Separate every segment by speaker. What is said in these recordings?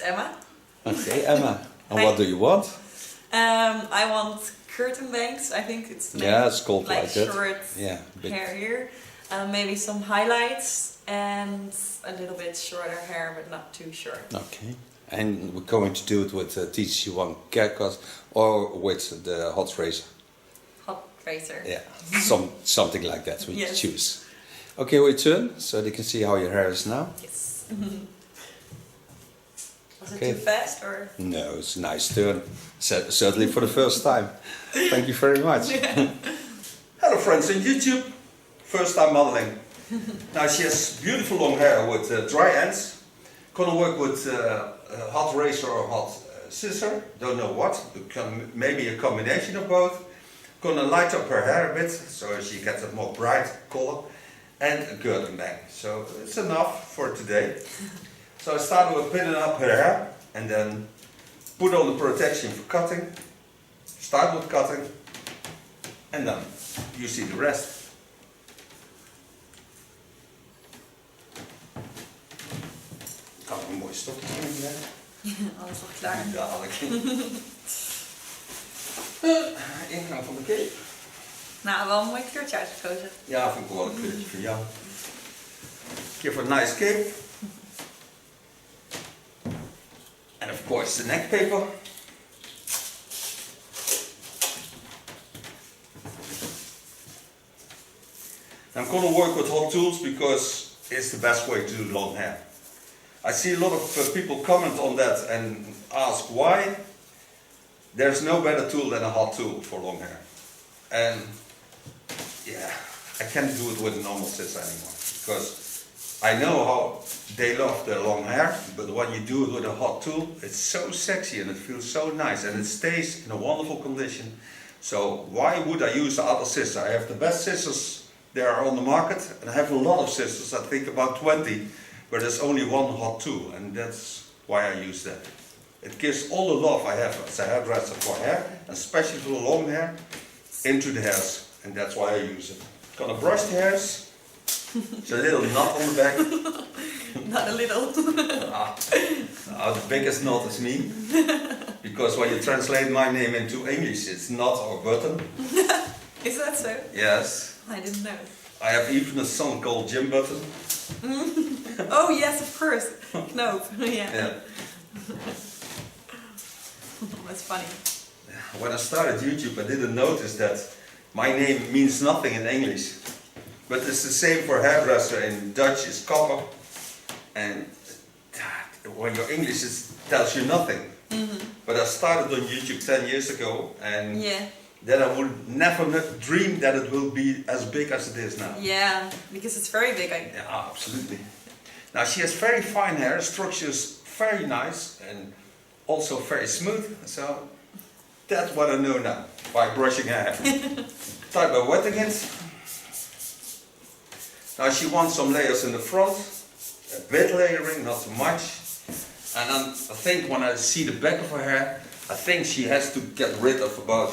Speaker 1: is Emma.
Speaker 2: Okay, Emma. And what do you want?
Speaker 1: I want curtain bangs. I think it's
Speaker 2: it's called like that.
Speaker 1: Short
Speaker 2: big
Speaker 1: hair here. maybe some highlights and a little bit shorter hair, but not too short.
Speaker 2: Okay. And we're going to do it with TC1 haircut or with the Hotrazor.
Speaker 1: Hotrazor.
Speaker 2: Yeah, something like that we
Speaker 1: yes.
Speaker 2: choose. Okay, we turn so they can see how your hair is now.
Speaker 1: Yes. Was
Speaker 2: Okay.
Speaker 1: it too fast or?
Speaker 2: No, it's a nice turn. Certainly for the first time. Thank you very much. Hello friends on YouTube. First time modeling. Now she has beautiful long hair with dry ends. Gonna work with Hotrazor or hot scissor. Don't know what. Maybe a combination of both. Gonna light up her hair a bit so she gets a more bright color. And a curtain bang. So it's enough for today. So I started with pinning up her hair and then put on the protection for cutting. Start with cutting and then you see the rest. Kan ik een mooi stokje inleggen?
Speaker 1: Alles al klaar.
Speaker 2: Dadelijk. Ingang van de cape.
Speaker 1: Nou, wel een mooi kleurtje uitgekozen.
Speaker 2: Ja, vind ik wel een kleurtje voor jou. Give a nice cape. And of course the neck paper. I'm going to work with hot tools because it's the best way to do long hair. I see a lot of people comment on that and ask why. There's no better tool than a hot tool for long hair. And yeah, I can't do it with a normal scissor anymore because I know how they love their long hair, but when you do it with a hot tool, it's so sexy and it feels so nice and it stays in a wonderful condition. So why would I use the other scissor? I have the best scissors there are on the market and I have a lot of scissors, I think about 20, but there's only one hot tool and that's why I use that. It gives all the love I have as a hairdresser for hair, especially for the long hair, into the hairs, and that's why I use it. Gonna brush the hairs. It's a little knot on the back.
Speaker 1: Not a little.
Speaker 2: The biggest knot is me. Because when you translate my name into English, it's knot or button.
Speaker 1: Is that so?
Speaker 2: Yes.
Speaker 1: I didn't know.
Speaker 2: I have even a son called Jim Button.
Speaker 1: Oh yes, of course. Knoop. Yeah. That's funny.
Speaker 2: When I started YouTube, I didn't notice that my name means nothing in English. But it's the same for hairdresser. In Dutch is kapper. And when your English tells you nothing. But I started on YouTube 10 years ago and then I would never dream that it will be as big as it is now.
Speaker 1: Yeah, because it's very big.
Speaker 2: Yeah, absolutely. Now she has very fine hair, structure is very nice and also very smooth. So that's what I know now by brushing her hair. Start by wetting it. Now she wants some layers in the front, a bit layering, not too much. And I think when I see the back of her hair, I think she has to get rid of about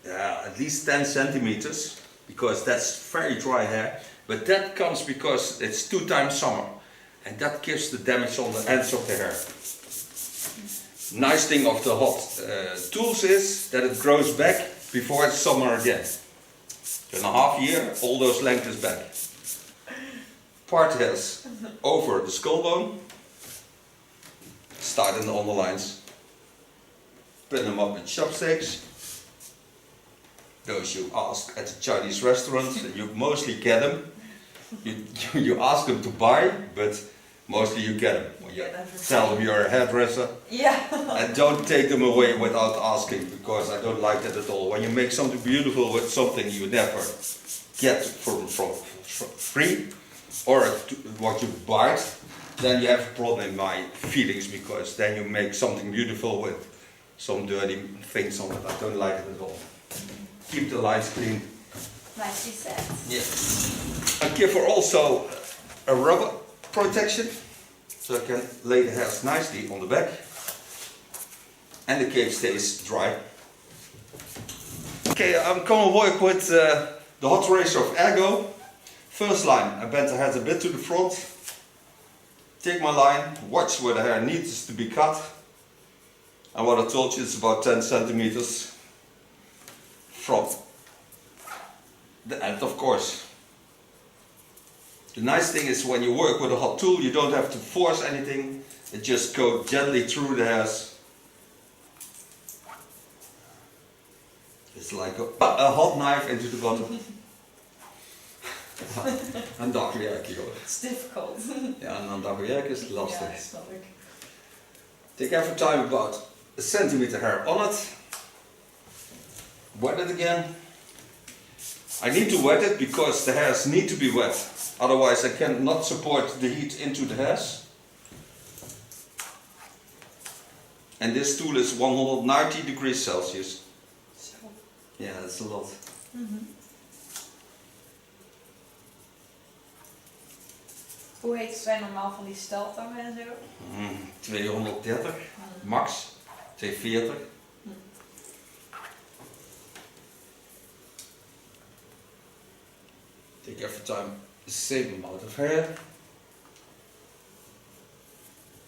Speaker 2: at least 10 centimeters because that's very dry hair. But that comes because it's 2 times summer and that gives the damage on the ends of the hair. Nice thing of the hot tools is that it grows back before it's summer again. In a half year, all those length is back. Part hairs over the skull bone. Start in the underlines. Pin them up in chopsticks. Those you ask at the Chinese restaurants, and you mostly get them. You ask them to buy, but mostly you get them. When you tell them you're a hairdresser.
Speaker 1: Yeah.
Speaker 2: And don't take them away without asking, because I don't like that at all. When you make something beautiful with something you never get from free, or what you buy, then you have a problem in my feelings, because then you make something beautiful with some dirty things on it. I don't like it at all. Keep the lines clean.
Speaker 1: Nicely said.
Speaker 2: Yeah. I give her also a rubber protection, so I can lay the hairs nicely on the back, and the cape stays dry. Okay, I'm going to work with the Hotrazor of Ergo. First line, I bend the head a bit to the front, take my line, watch where the hair needs to be cut. And what I told you is about 10 centimeters from the end, of course. The nice thing is when you work with a hot tool, you don't have to force anything. It just goes gently through the hairs. It's like a hot knife into the bottom. Een dagwerkje hoor.
Speaker 1: It's difficult.
Speaker 2: Ja, en een dagwerk is lastig.
Speaker 1: Ja, snap ik.
Speaker 2: Take every time about a centimeter hair on it. Wet it again. I need to wet it because the hairs need to be wet. Otherwise I cannot support the heat into the hairs. And this tool is 190 degrees Celsius.
Speaker 1: Zo.
Speaker 2: Yeah, that's a lot.
Speaker 1: Hoe heet zijn normaal van die steltangen en zo?
Speaker 2: 230 max, 240. Take every time the same amount of hair.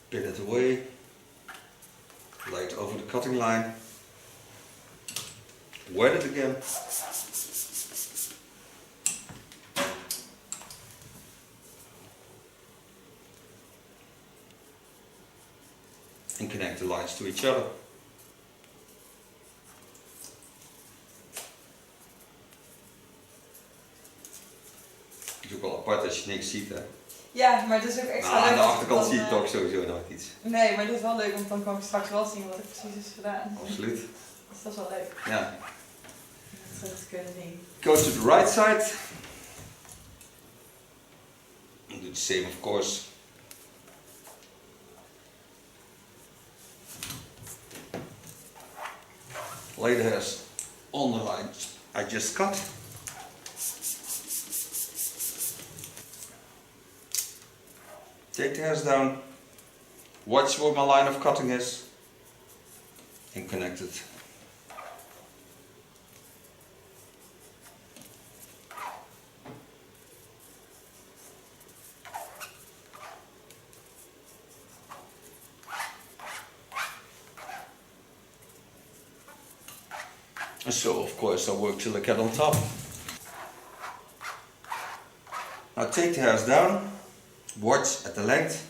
Speaker 2: Pin it away. Lay it over the cutting line. Wet it again. And connect the lines to each other. Het is ook wel apart als je niks ziet, hè?
Speaker 1: Ja, maar het is ook extra
Speaker 2: Nou, aan
Speaker 1: leuk
Speaker 2: de
Speaker 1: als ik
Speaker 2: achterkant
Speaker 1: dan,
Speaker 2: zie je toch sowieso nooit iets.
Speaker 1: Nee, maar dit is wel leuk, want dan kan ik straks wel zien wat ik precies is gedaan.
Speaker 2: Absoluut.
Speaker 1: Dus dat is wel leuk.
Speaker 2: Ja.
Speaker 1: Om terug te kunnen zien.
Speaker 2: Go to the right side. And do the same, of course. Lay the hairs on the line I just cut. Take the hairs down, watch where my line of cutting is, and connect it. And so, of course, I work till I get on top. Now take the hairs down, watch at the length,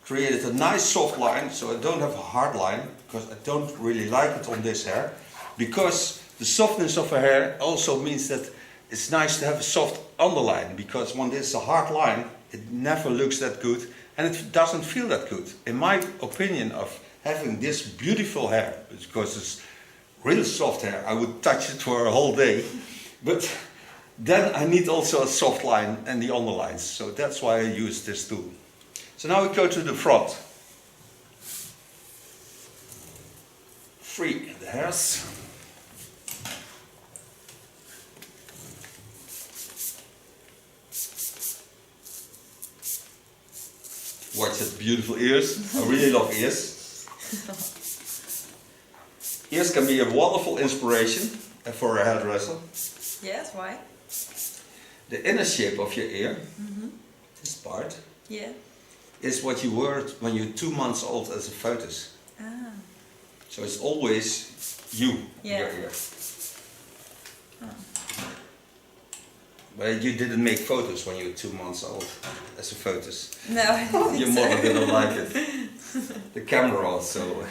Speaker 2: created a nice soft line, so I don't have a hard line, because I don't really like it on this hair, because the softness of a hair also means that it's nice to have a soft underline, because when there's a hard line, it never looks that good, and it doesn't feel that good. In my opinion of having this beautiful hair, because it's really soft hair, I would touch it for a whole day, but then I need also a soft line and the underlines, so that's why I use this tool. So now we go to the front. Free the hairs. Watch that beautiful ears. I really love ears. Ears can be a wonderful inspiration for a hairdresser.
Speaker 1: Yes, why?
Speaker 2: The inner shape of your ear, this part,
Speaker 1: Yeah.
Speaker 2: is what you were when you're 2 months old as a fetus.
Speaker 1: Ah.
Speaker 2: So it's always you,
Speaker 1: Yeah.
Speaker 2: your ear. But you didn't make photos when you were 2 months old as a fetus.
Speaker 1: No, I don't
Speaker 2: Your
Speaker 1: think so.
Speaker 2: mother didn't like it. The camera also.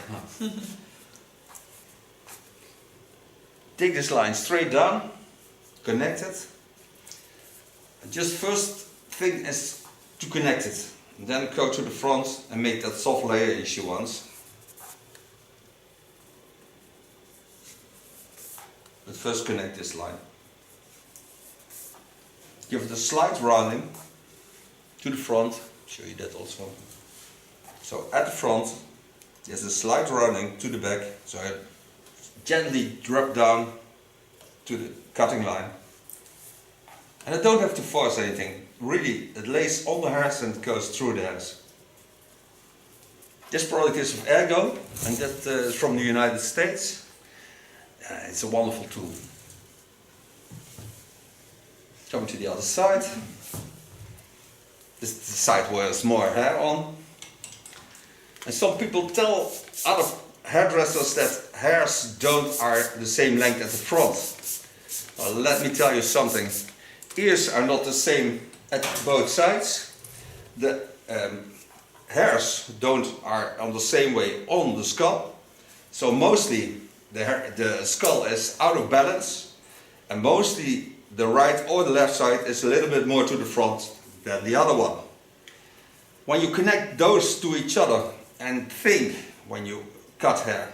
Speaker 2: Take this line straight down, connect it. Just first thing is to connect it. And then go to the front and make that soft layer issue once. But first connect this line. Give it a slight rounding to the front. Show you that also. So at the front, there's a slight rounding to the back. So I gently drop down to the cutting line. And I don't have to force anything. Really, it lays on the hairs and goes through the hairs. This product is of Ergo, and that is from the United States. It's a wonderful tool. Coming to the other side. this side where there's more hair on. And some people tell other hairdressers that hairs are the same length at the front. Well, let me tell you something. Ears are not the same at both sides. The hairs are on the same way on the skull. So mostly the skull is out of balance, and mostly the right or the left side is a little bit more to the front than the other one. When you connect those to each other and think when you cut hair,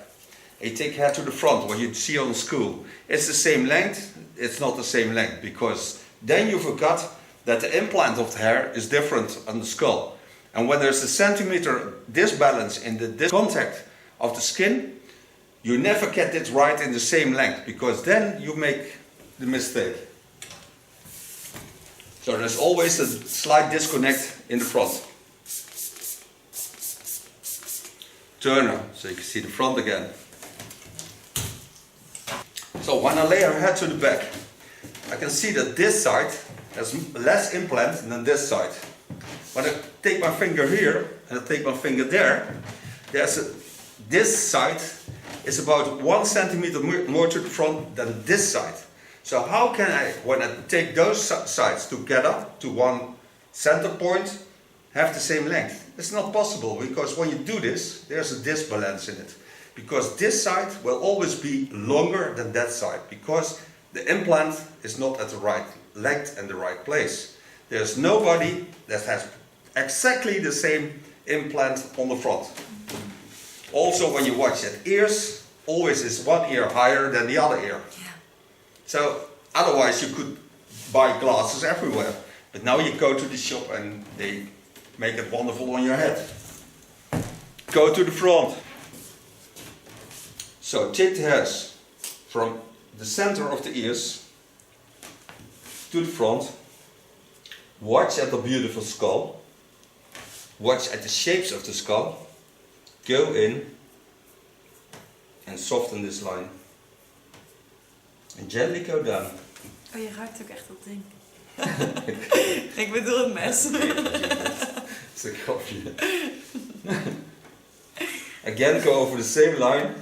Speaker 2: you take hair to the front, what you see on school, it's the same length, it's not the same length, because then you forgot that the implant of the hair is different on the skull. And when there's a centimeter disbalance in the contact of the skin, you never get it right in the same length, because then you make the mistake. So there's always a slight disconnect in the front. Turner, so you can see the front again. So when I lay her head to the back, I can see that this side has less implant than this side. When I take my finger here and I take my finger there, this side is about 1 centimeter more to the front than this side. So how can I, when I take those sides together to one center point, have the same length? It's not possible, because when you do this, there's a disbalance in it. Because this side will always be longer than that side, because the implant is not at the right length and the right place. There's nobody that has exactly the same implant on the front. Also, when you watch it, ears always is one ear higher than the other ear.
Speaker 1: Yeah.
Speaker 2: So otherwise you could buy glasses everywhere. But now you go to the shop and they make it wonderful on your head. Go to the front. So take the hairs from the center of the ears to the front. Watch at the beautiful skull. Watch at the shapes of the skull. Go in and soften this line. And gently go down.
Speaker 1: Oh, je ruikt ook echt dat ding. Ik bedoel het mes.
Speaker 2: It's a coffee. Again, go over the same line.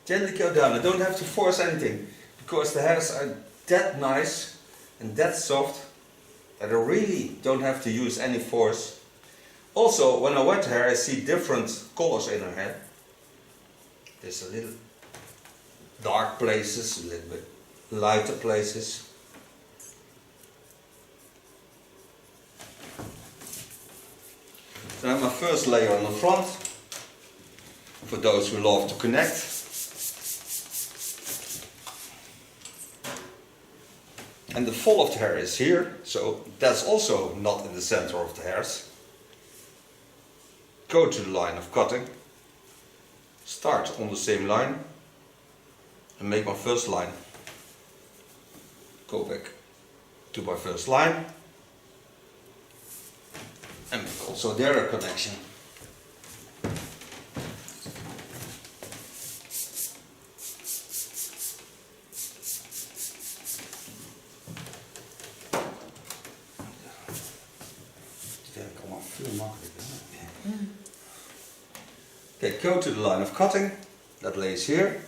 Speaker 2: Gently go down. I don't have to force anything, because the hairs are that nice and that soft that I really don't have to use any force. Also, when I wet hair, I see different colors in her hair. There's a little dark places, a little bit lighter places. So I have my first layer on the front, for those who love to connect. And the fall of the hair is here, so that's also not in the center of the hairs. Go to the line of cutting, start on the same line and make my first line. Go back to my first line and make also there a connection. Okay, go to the line of cutting, that lays here,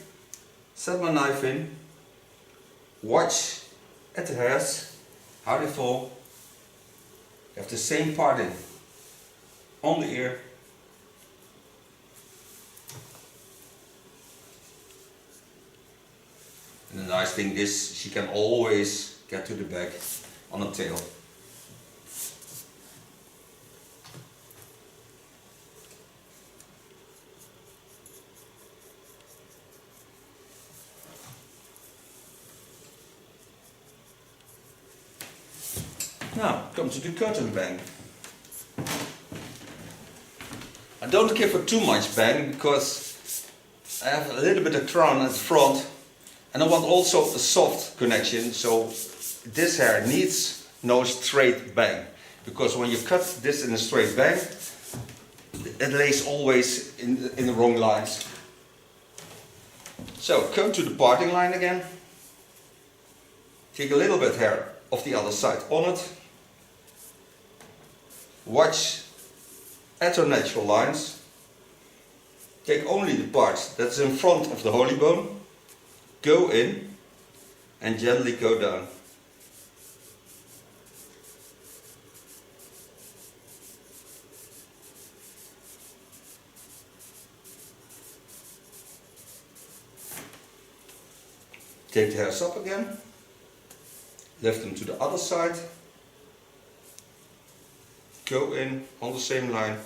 Speaker 2: set my knife in, watch at the hairs, how they fall. You have the same part in, on the ear. And the nice thing is, she can always get to the back on the tail. Now, come to the curtain bang. I don't give her too much bang, because I have a little bit of crown at the front, and I want also a soft connection, so this hair needs no straight bang, because when you cut this in a straight bang, it lays always in the wrong lines. So come to the parting line again, take a little bit hair of the other side on it, watch at our natural lines. Take only the part that's in front of the holy bone, go in and gently go down. Take the hairs up again, lift them to the other side, go in on the same line.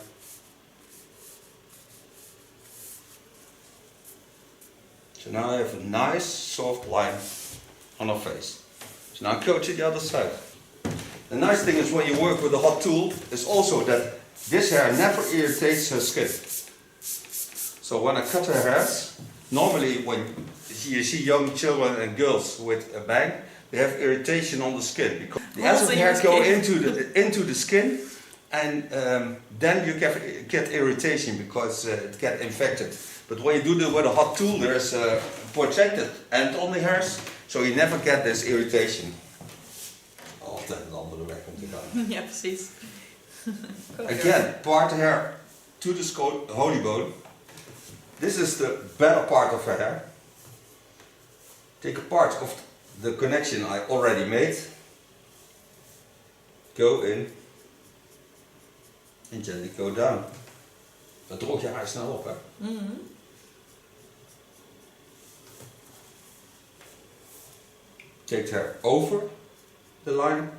Speaker 2: So now I have a nice soft line on our face. So now go to the other side. The nice thing is when you work with a hot tool is also that this hair never irritates her skin. So when I cut her hairs, normally when you see young children and girls with a bang, they have irritation on the skin because the acid hairs go into the skin, and then you get irritation because it gets infected. But when you do it with a hot tool, there's a protected end on the hairs, so you never get this irritation. Altijd een andere weg om te gaan.
Speaker 1: Ja, precies.
Speaker 2: Again, part the hair to the holy bone. This is the better part of her hair. Take a part of the connection I already made. Go in. En gently go down. Dat droog je haar snel op, hè? Take the hair over the line.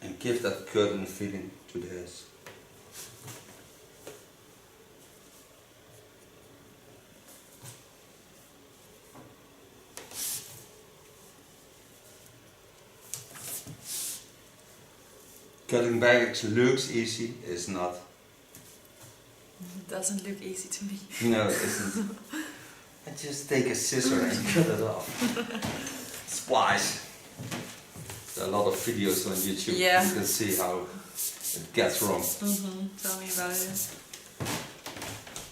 Speaker 2: And give that curtain feeling to the hairs. Cutting back looks easy, it's not.
Speaker 1: It doesn't look easy to me.
Speaker 2: No, it isn't. I just take a scissor and cut it off. Splice. There are a lot of videos on YouTube.
Speaker 1: Yeah.
Speaker 2: You can see how it gets wrong.
Speaker 1: Tell me about it.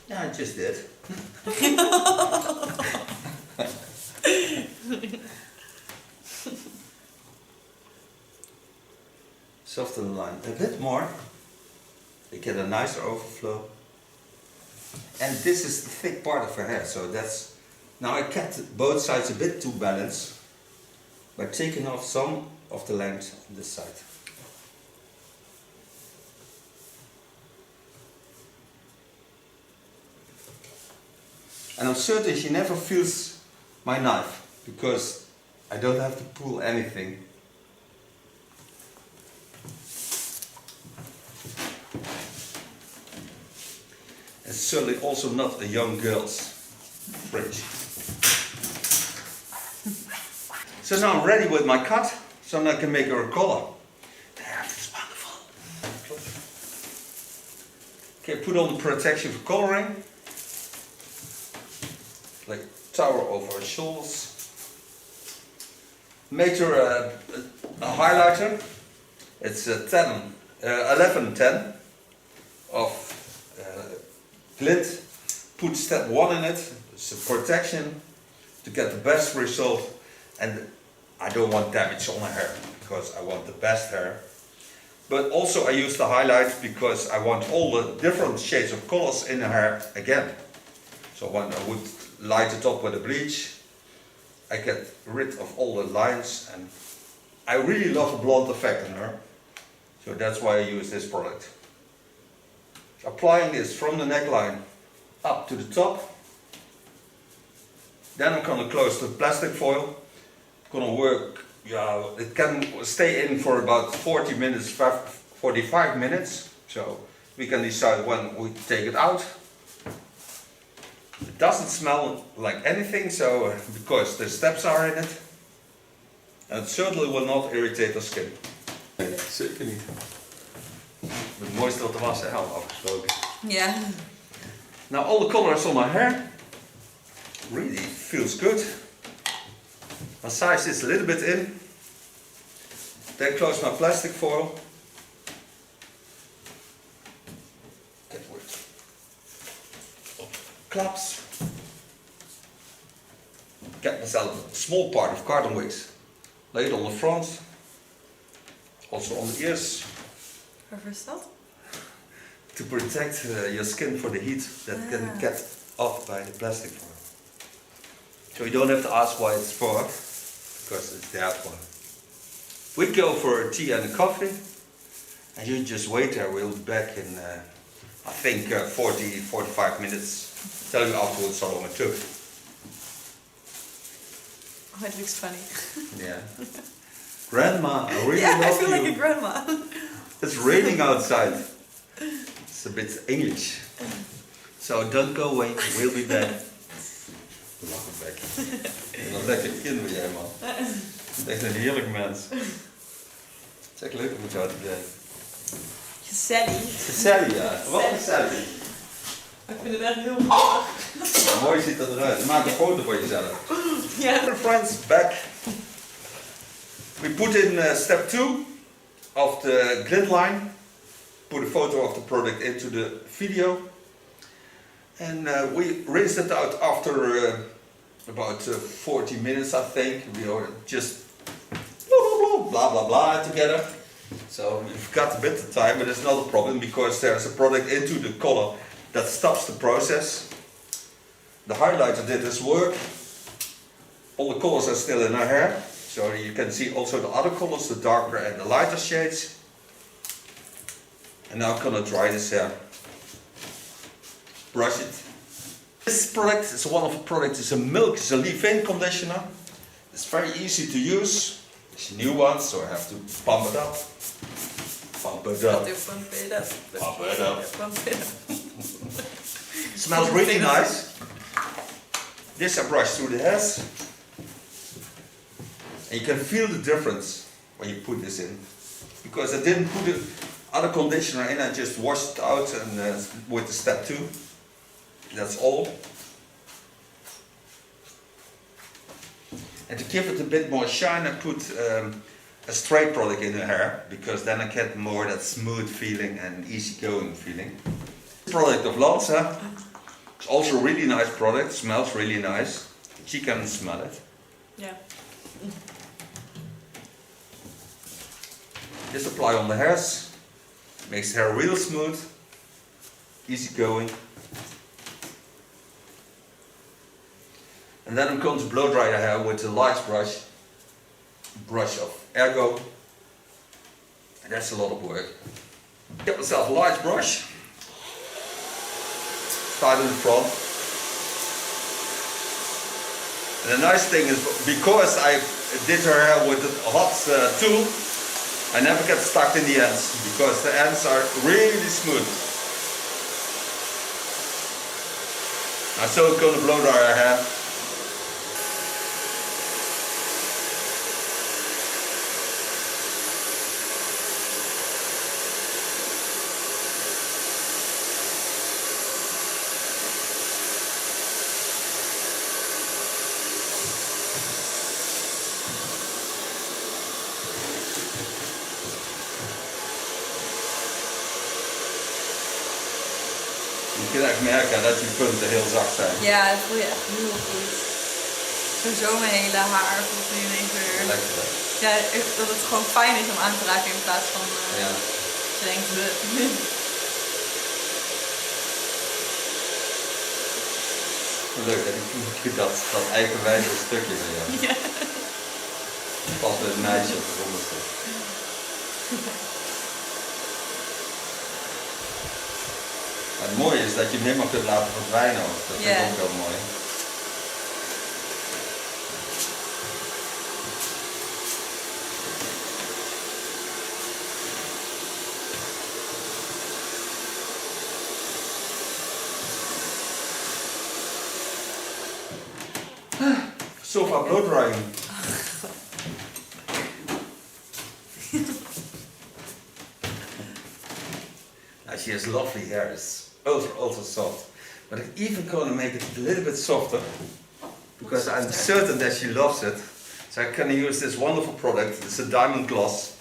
Speaker 2: Yeah, I just did. Soften the line a bit more. You get a nicer overflow. And this is the thick part of her hair, so that's... Now I cut both sides a bit too balanced by taking off some of the length on this side. And I'm certain she never feels my knife because I don't have to pull anything. It's certainly also not a young girl's fringe. So now I'm ready with my cut, so now I can make her a collar. There, it's wonderful. Okay, put on the protection for coloring. Like tower over her shoulders. Make her a highlighter. It's a 1110 of glit. Put step 1 in it. It's a protection to get the best result. And I don't want damage on her hair because I want the best hair. But also I use the highlight because I want all the different shades of colors in her hair again. So when I would light it up with a bleach, I get rid of all the lines, and I really love a blonde effect on her. So that's why I use this product. Applying this from the neckline up to the top. Then I'm going to close the plastic foil. Going to work, yeah, it can stay in for about 40 minutes, 45 minutes. So we can decide when we take it out. It doesn't smell like anything, so because the steps are in it. And it certainly will not irritate the skin. Nee, zeker niet. Het mooiste wat er was, hè, al afgesproken.
Speaker 1: Yeah.
Speaker 2: Now all the colors on my hair really feels good. Massage this a little bit in. Then close my plastic foil. Get rid of claps. can sell a small part of carton wax. Lay it on the front, also on the ears,
Speaker 1: Waarvoor is dat?
Speaker 2: to protect your skin for the heat that can get off by the plastic foil. So you don't have to ask why it's for, because it's there for. We go for a tea and a coffee, and you just wait there. We'll be back in, I think, 40-45 minutes. Tell you afterwards how long it took.
Speaker 1: Oh, it looks funny.
Speaker 2: Yeah. Grandma, I really
Speaker 1: Yeah,
Speaker 2: love
Speaker 1: I feel
Speaker 2: you.
Speaker 1: like a grandma.
Speaker 2: It's raining outside. It's a bit English. So don't go away, we'll be back. Lachen back. Een lekker kind ben jij, man. Je bent echt een heerlijk mens. Het is echt leuk om met jou te werken.
Speaker 1: Gezellig.
Speaker 2: Gezellig, ja. Wat gezellig.
Speaker 1: Ik vind het echt heel mooi.
Speaker 2: Mooi ziet dat eruit. Maak een foto voor jezelf.
Speaker 1: Ja.
Speaker 2: Friends, back. We put in step 2 of the grid line. Put a photo of the product into the video. And we rinsed it out after about 40 minutes, I think. We were just blah blah blah together. So we've got a bit of time, but it's not a problem because there's a product into the color that stops the process. The highlighter did this work. All the colors are still in her hair, so you can see also the other colors, the darker and the lighter shades. And now I'm gonna dry this hair. Brush it. This product is one of the products. It's a milk, it's a leave-in conditioner. It's very easy to use. It's a new one, so I have to pump it up. Pump it up.
Speaker 1: Pump it up.
Speaker 2: Pump it up.
Speaker 1: Pump it up.
Speaker 2: It smells really nice. This I brush through the hairs. And you can feel the difference when you put this in. Because I didn't put the other conditioner in, I just washed it out and with the step 2. That's all. And to give it a bit more shine, I put a straight product in the hair, because then I get more that smooth feeling and easygoing feeling. This product of Lanza, it's also a really nice product, smells really nice. She can smell it.
Speaker 1: Yeah.
Speaker 2: Just apply on the hairs, makes the hair real smooth, easygoing. And then I'm going to blow dry the hair with the light brush of Ergo. And that's a lot of work. Get myself a light brush. Start in the front. And the nice thing is, because I did her hair with a hot tool, I never get stuck in the ends, because the ends are really smooth. I'm still going to blow dry her hair. Je kunt echt merken dat die punten heel zacht zijn.
Speaker 1: Ja, dat voel je echt heel goed. Zo mijn hele haar voelt nu ineens weer.
Speaker 2: Lekker hè?
Speaker 1: Ja, dat het gewoon fijn is om aan te raken in plaats van
Speaker 2: Ja.
Speaker 1: dat je denkt, bleh.
Speaker 2: Leuk dat ik dat eigenwijze stukje van jou.
Speaker 1: Ja.
Speaker 2: Pas met een meisje op de onderste. Maar het mooie is dat je hem helemaal kunt laten verdwijnen ook. Dat vind ik ook heel mooi. So far blow drying. Now she has lovely hair, it's ultra soft. But I'm even going to make it a little bit softer, because I'm certain that she loves it. So I'm going to use this wonderful product. It's a diamond gloss.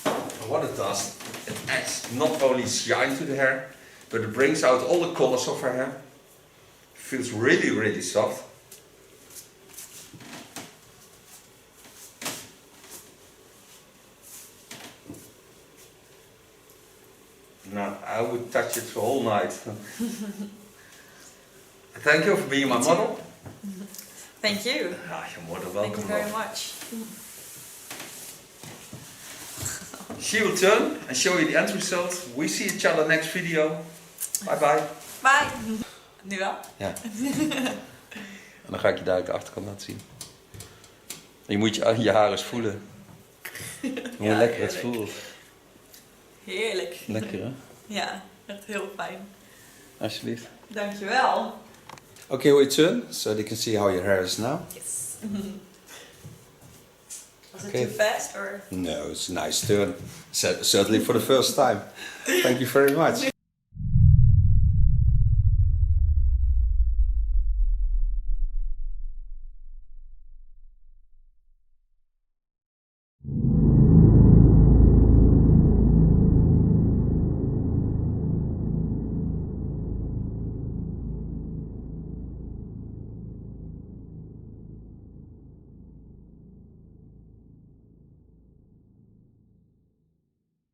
Speaker 2: And what it does, it adds not only shine to the hair, but it brings out all the colors of her hair. Feels really, really soft. Now, I would touch it the whole night. Thank you for being my model.
Speaker 1: Thank you.
Speaker 2: Ah, you're more than welcome.
Speaker 1: Thank you very much.
Speaker 2: She will turn and show you the end result. We see each other next video. Bye bye.
Speaker 1: Bye. Nu wel?
Speaker 3: Ja. En dan ga ik je daar de achterkant laten zien. Je moet je haar eens voelen. Hoe
Speaker 1: Ja,
Speaker 3: lekker het
Speaker 1: heerlijk.
Speaker 3: voelt.
Speaker 1: Heerlijk.
Speaker 3: Lekker hè?
Speaker 1: Ja, echt heel fijn.
Speaker 3: Alsjeblieft.
Speaker 1: Dankjewel.
Speaker 3: Okay, we turn so they can see how your hair is now.
Speaker 1: Yes. Was it
Speaker 3: Okay.
Speaker 1: too fast or?
Speaker 3: No, it's a nice turn. Certainly for the first time. Thank you very much.